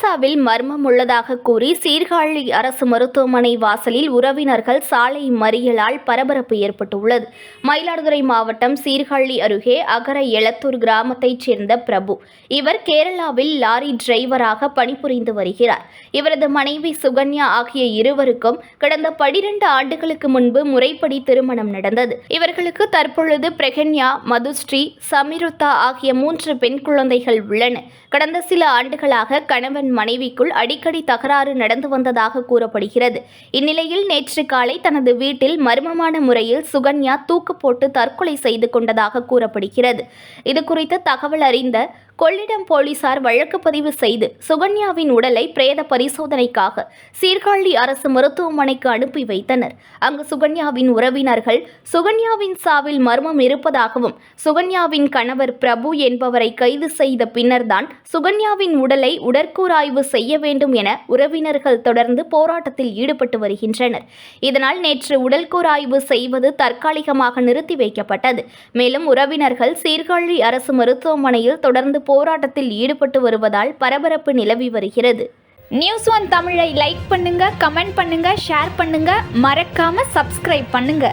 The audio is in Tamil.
சாவில் மர்மம் உள்ளதாக கூறி சீர்காழி அரசு மருத்துவமனை வாசலில் உறவினர்கள் சாலை மறியலால் பரபரப்பு ஏற்பட்டுள்ளது. மயிலாடுதுறை மாவட்டம் சீர்காழி அருகே அகர எளத்தூர் கிராமத்தைச் சேர்ந்த பிரபு. இவர் கேரளாவில் லாரி டிரைவராக பணிபுரிந்து வருகிறார். இவரது மனைவி சுகன்யா ஆகிய இருவருக்கும் கடந்த 12 ஆண்டுகளுக்கு முன்பு முறைப்படி திருமணம் நடந்தது. இவர்களுக்கு தற்பொழுது பிரகன்யா, மதுஸ்ரீ, சமிருத்தா ஆகிய 3 பெண் குழந்தைகள் உள்ளன. கடந்த சில ஆண்டுகளாக கணவன் மனைவிக்குள் அடிக்கடி தகராறு நடந்து வந்ததாக கூறப்படுகிறது. இந்நிலையில் நேற்று காலை தனது வீட்டில் மர்மமான முறையில் சுகன்யா தூக்கு போட்டு தற்கொலை செய்து கொண்டதாக கூறப்படுகிறது. இதுகுறித்து தகவல் அறிந்த கொள்ளிடம் போலீசார் வழக்கு பதிவு செய்து சுகன்யாவின் உடலை பிரேத பரிசோதனைக்காக சீர்காழி அரசு மருத்துவமனைக்கு அனுப்பி வைத்தனர். அங்கு சுகன்யாவின் உறவினர்கள் சுகன்யாவின் சாவில் மர்மம் இருப்பதாகவும் சுகன்யாவின் கணவர் பிரபு என்பவரை கைது செய்த பின்னர்தான் சுகன்யாவின் உடலை உடற்கூறாய்வு செய்ய வேண்டும் என உறவினர்கள் தொடர்ந்து போராட்டத்தில் ஈடுபட்டு வருகின்றனர். இதனால் நேற்று உடற்கூறாய்வு செய்வது தற்காலிகமாக நிறுத்தி வைக்கப்பட்டது. மேலும் உறவினர்கள் சீர்காழி அரசு மருத்துவமனையில் தொடர்ந்து போராட்டத்தில் ஈடுபட்டு வருவதால் பரபரப்பு நிலவி வருகிறது. News1 தமிழை லைக் பண்ணுங்க, கமெண்ட் பண்ணுங்க, ஷேர் பண்ணுங்க, மறக்காம சப்ஸ்கிரைப் பண்ணுங்க.